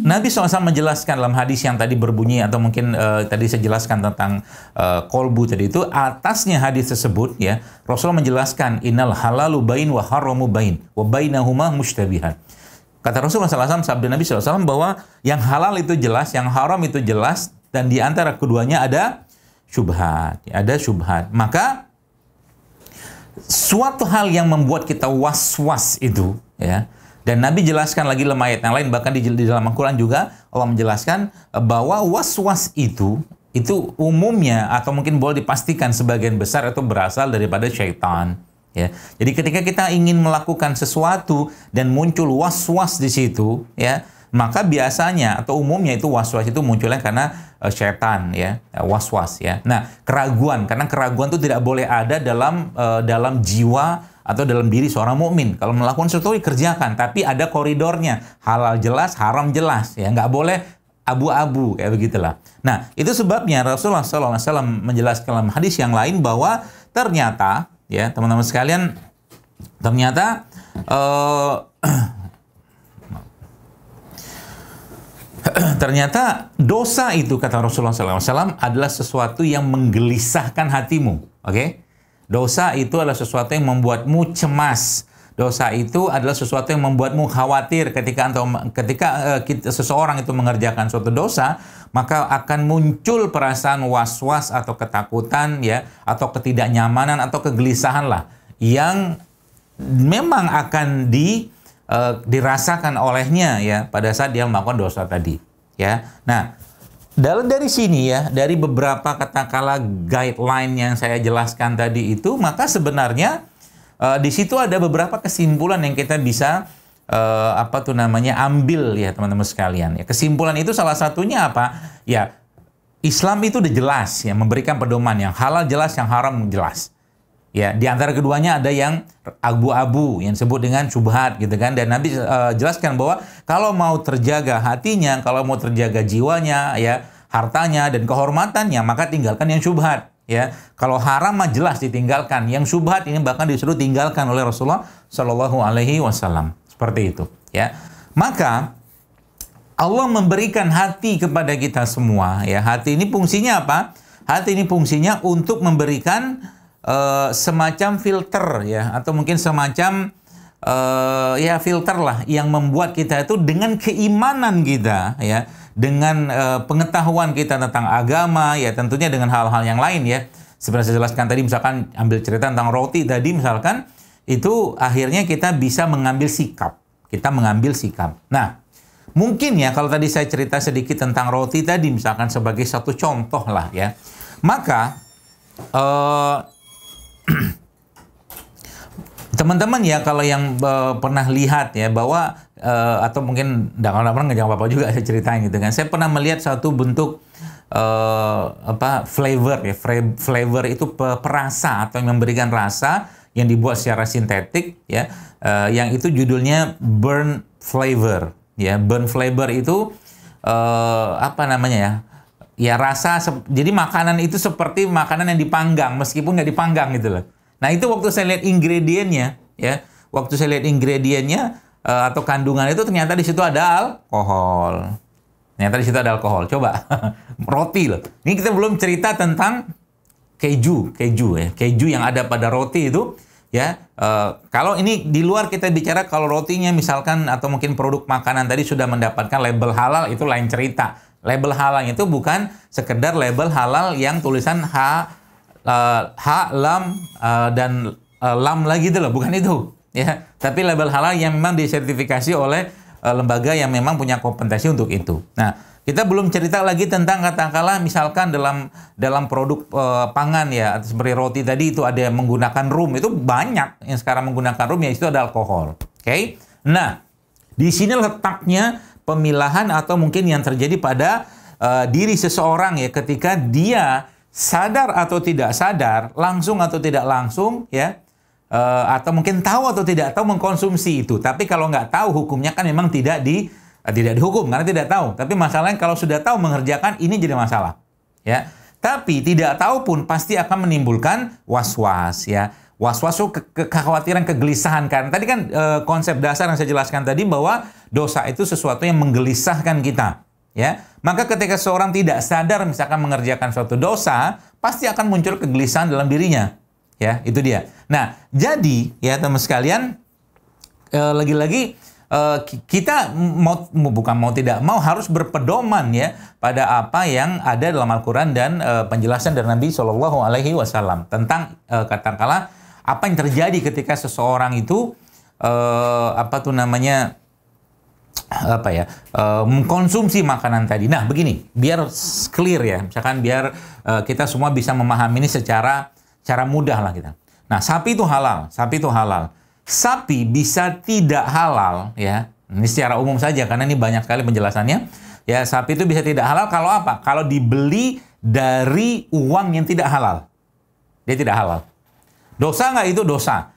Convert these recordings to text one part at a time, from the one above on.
Nabi SAW menjelaskan dalam hadis yang tadi berbunyi atau mungkin tadi saya jelaskan tentang kolbu tadi itu, atasnya hadis tersebut ya, Rasulullah menjelaskan innal halalu bain wa haramu bain wa bainahuma mushtabihan. Kata Rasulullah SAW, sabda Nabi SAW bahwa yang halal itu jelas, yang haram itu jelas, dan di antara keduanya ada syubhat, ada syubhat. Maka suatu hal yang membuat kita was-was itu ya. Dan Nabi jelaskan lagi dalam ayat yang lain, bahkan di dalam Al-Quran juga Allah menjelaskan bahwa was-was itu umumnya atau mungkin boleh dipastikan sebagian besar itu berasal daripada syaitan. Ya. Jadi ketika kita ingin melakukan sesuatu dan muncul was-was di situ, ya, maka biasanya atau umumnya itu was-was itu munculnya karena syaitan, ya, was-was, ya. Nah, keraguan, karena keraguan itu tidak boleh ada dalam jiwa atau dalam diri seorang mukmin. Kalau melakukan sesuatu dikerjakan, tapi ada koridornya, halal jelas, haram jelas, ya, nggak boleh abu-abu, kayak begitulah. Nah, itu sebabnya Rasulullah SAW menjelaskan dalam hadis yang lain bahwa ternyata, ya teman-teman sekalian, ternyata ternyata dosa itu, kata Rasulullah SAW, adalah sesuatu yang menggelisahkan hatimu, oke? Dosa itu adalah sesuatu yang membuatmu cemas. Dosa itu adalah sesuatu yang membuatmu khawatir ketika seseorang itu mengerjakan suatu dosa, maka akan muncul perasaan was-was atau ketakutan, ya, atau ketidaknyamanan atau kegelisahan lah yang memang akan dirasakan olehnya, ya, pada saat dia melakukan dosa tadi, ya. Nah, dari sini, ya, dari beberapa katakanlah guideline yang saya jelaskan tadi itu, maka sebenarnya di situ ada beberapa kesimpulan yang kita bisa ambil, ya teman-teman sekalian. Ya, kesimpulan itu salah satunya apa? Ya, Islam itu udah jelas, ya, memberikan pedoman yang halal jelas, yang haram jelas. Ya, di antara keduanya ada yang abu-abu, yang disebut dengan syubhat, gitu kan. Dan Nabi jelaskan bahwa kalau mau terjaga hatinya, kalau mau terjaga jiwanya, ya, hartanya dan kehormatannya, maka tinggalkan yang syubhat. Ya, kalau haram mah jelas ditinggalkan. Yang syubhat ini bahkan disuruh tinggalkan oleh Rasulullah Shallallahu Alaihi Wasallam. Seperti itu. Ya, maka Allah memberikan hati kepada kita semua. Ya, hati ini fungsinya apa? Hati ini fungsinya untuk memberikan semacam filter, ya, atau mungkin semacam ya filter lah yang membuat kita itu dengan keimanan kita, ya, dengan pengetahuan kita tentang agama, ya, tentunya dengan hal-hal yang lain, ya, seperti saya jelaskan tadi, misalkan ambil cerita tentang roti tadi, misalkan itu akhirnya kita bisa mengambil sikap, Nah, mungkin, ya, kalau tadi saya cerita sedikit tentang roti tadi, misalkan sebagai satu contoh lah, ya, maka teman-teman, ya, kalau yang pernah lihat, ya, bahwa atau mungkin jangan apa-apa juga saya ceritain gitu kan. Saya pernah melihat satu bentuk flavor, ya, flavor itu perasa atau yang memberikan rasa yang dibuat secara sintetik, ya, yang itu judulnya burn flavor, ya. Burn flavor itu ya rasa, jadi makanan itu seperti makanan yang dipanggang meskipun nggak dipanggang gitu loh. Nah, itu waktu saya lihat ingredientnya, ya, atau kandungan itu, ternyata di situ ada alkohol. Coba roti loh. Ini kita belum cerita tentang keju, ya, keju yang ada pada roti itu, ya. Kalau ini di luar kita bicara, kalau rotinya misalkan atau mungkin produk makanan tadi sudah mendapatkan label halal, itu lain cerita. Label halal itu bukan sekedar label halal yang tulisan lam dan lam lagi itu loh, bukan itu, ya. Tapi label halal yang memang disertifikasi oleh lembaga yang memang punya kompetensi untuk itu. Nah, kita belum cerita lagi tentang katakanlah misalkan dalam produk pangan, ya, seperti roti tadi itu ada yang menggunakan rum, itu banyak yang sekarang menggunakan rum, ya, itu ada alkohol. Oke? Nah, di sini letaknya pemilahan atau mungkin yang terjadi pada diri seseorang, ya, ketika dia sadar atau tidak sadar, langsung atau tidak langsung, ya, atau mungkin tahu atau tidak tahu mengkonsumsi itu. Tapi kalau nggak tahu, hukumnya kan memang tidak dihukum karena tidak tahu. Tapi masalahnya kalau sudah tahu mengerjakan, ini jadi masalah, ya. Tapi tidak tahu pun pasti akan menimbulkan was-was, ya. Was-was itu kekhawatiran, kegelisahan kan. Tadi kan konsep dasar yang saya jelaskan tadi bahwa dosa itu sesuatu yang menggelisahkan kita. Ya, maka ketika seorang tidak sadar misalkan mengerjakan suatu dosa, pasti akan muncul kegelisahan dalam dirinya. Ya, itu dia. Nah, jadi ya teman sekalian, lagi-lagi kita bukan mau tidak mau harus berpedoman ya pada apa yang ada dalam Al-Quran dan penjelasan dari Nabi Shallallahu Alaihi Wasallam tentang katakanlah apa yang terjadi ketika seseorang itu mengkonsumsi makanan tadi. Nah, begini, biar clear ya, misalkan biar kita semua bisa memahami ini secara mudah lah kita. Nah, sapi itu halal, sapi itu halal. Sapi bisa tidak halal ya. Ini secara umum saja karena ini banyak sekali penjelasannya. Ya, sapi itu bisa tidak halal kalau apa? Kalau dibeli dari uang yang tidak halal. Dia tidak halal. Dosa nggak itu? Dosa.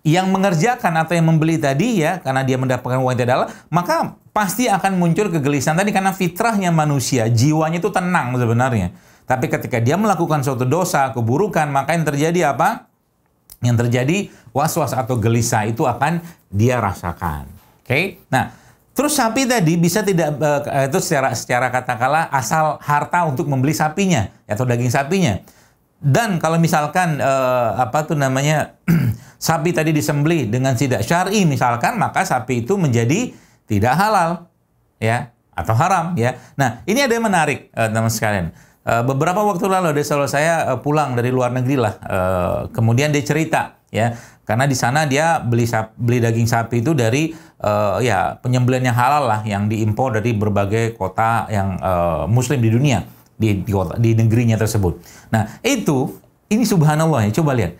Yang mengerjakan atau yang membeli tadi ya, karena dia mendapatkan uang yang tidak halal, maka pasti akan muncul kegelisahan tadi karena fitrahnya manusia, jiwanya itu tenang sebenarnya. Tapi ketika dia melakukan suatu dosa, keburukan, maka yang terjadi apa? Yang terjadi was-was atau gelisah itu akan dia rasakan. Oke? Nah, terus sapi tadi bisa tidak itu secara katakanlah asal harta untuk membeli sapinya atau daging sapinya. Dan kalau misalkan sapi tadi disembelih dengan tidak syar'i misalkan, maka sapi itu menjadi tidak halal ya atau haram ya. Nah, ini ada yang menarik teman sekalian. Beberapa waktu lalu ada saudara saya pulang dari luar negeri lah, kemudian dia cerita ya, karena di sana dia beli daging sapi itu dari penyembelihan yang halal lah, yang diimpor dari berbagai kota yang Muslim di dunia, di negerinya tersebut. Nah ini subhanallah ya, coba lihat,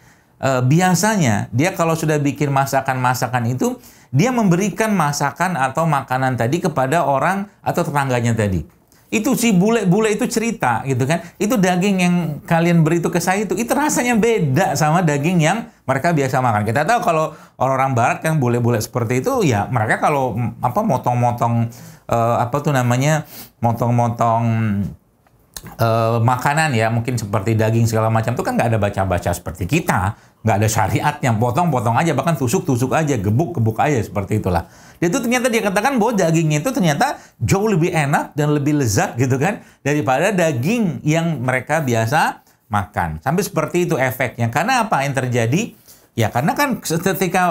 biasanya dia kalau sudah bikin masakan itu, dia memberikan masakan atau makanan tadi kepada orang atau tetangganya tadi. Itu si bule itu cerita gitu kan. Itu daging yang kalian beri itu ke saya itu rasanya beda sama daging yang mereka biasa makan. Kita tahu kalau orang-orang barat kan bule-bule seperti itu ya, mereka kalau motong-motong motong-motong makanan ya, mungkin seperti daging segala macam itu kan nggak ada baca-baca seperti kita, nggak ada syariatnya, potong-potong aja, bahkan tusuk-tusuk aja, gebuk-gebuk aja, seperti itulah. Itu ternyata dia katakan bahwa dagingnya itu ternyata jauh lebih enak dan lebih lezat gitu kan daripada daging yang mereka biasa makan. Sampai seperti itu efeknya. Karena apa yang terjadi? Ya karena kan ketika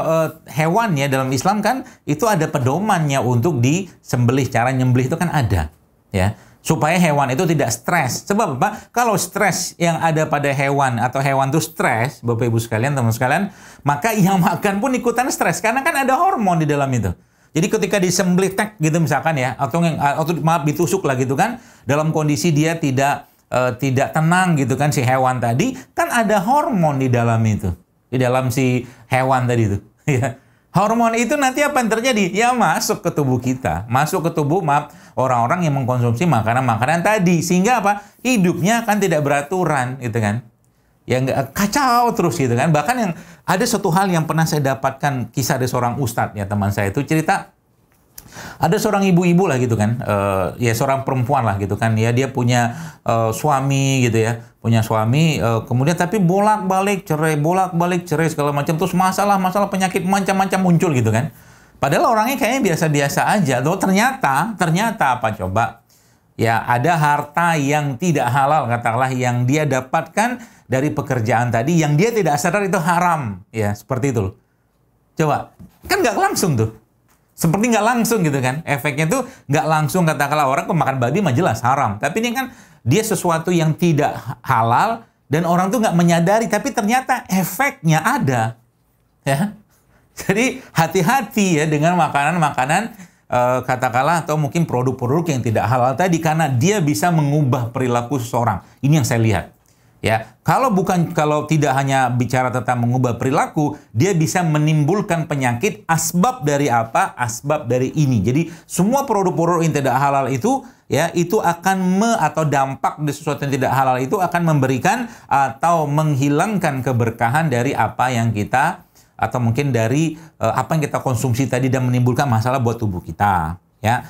hewan ya dalam Islam kan itu ada pedomannya untuk disembelih, cara nyembelih itu kan ada ya. Supaya hewan itu tidak stres. Sebab apa? Kalau stres yang ada pada hewan atau hewan itu stres, Bapak Ibu sekalian, teman sekalian, maka yang makan pun ikutan stres karena kan ada hormon di dalam itu. Jadi ketika disembelih tek gitu misalkan ya, atau ditusuk lah gitu kan, dalam kondisi dia tidak tenang gitu kan si hewan tadi, kan ada hormon di dalam itu, di dalam si hewan tadi itu. Ya. Hormon itu nanti apa yang terjadi? Ya masuk ke tubuh kita, masuk ke tubuh orang-orang yang mengkonsumsi makanan-makanan tadi, sehingga apa? Hidupnya kan tidak beraturan gitu kan. Ya nggak kacau terus gitu kan. Bahkan yang ada satu hal yang pernah saya dapatkan, kisah dari seorang ustadz ya, teman saya itu cerita, ada seorang ibu-ibu lah gitu kan, ya seorang perempuan lah gitu kan, ya dia punya suami gitu ya, punya suami, kemudian tapi bolak-balik cerai segala macam, terus masalah penyakit macam-macam muncul gitu kan. Padahal orangnya kayaknya biasa-biasa aja, tuh ternyata apa coba? Ya ada harta yang tidak halal katakanlah yang dia dapatkan dari pekerjaan tadi yang dia tidak sadar itu haram, ya seperti itu loh. Coba, kan nggak langsung tuh. Seperti nggak langsung gitu kan. Efeknya tuh nggak langsung, katakanlah orang pemakan babi mah jelas haram. Tapi ini kan dia sesuatu yang tidak halal dan orang tuh nggak menyadari. Tapi ternyata efeknya ada. Ya. Jadi hati-hati ya dengan makanan-makanan katakanlah atau mungkin produk-produk yang tidak halal tadi. Karena dia bisa mengubah perilaku seseorang. Ini yang saya lihat. Ya, kalau tidak hanya bicara tentang mengubah perilaku, dia bisa menimbulkan penyakit. Asbab dari apa? Asbab dari ini. Jadi semua produk-produk yang tidak halal itu, ya, itu akan atau dampak dari sesuatu yang tidak halal itu akan memberikan atau menghilangkan keberkahan dari apa yang kita atau mungkin dari apa yang kita konsumsi tadi dan menimbulkan masalah buat tubuh kita. Ya.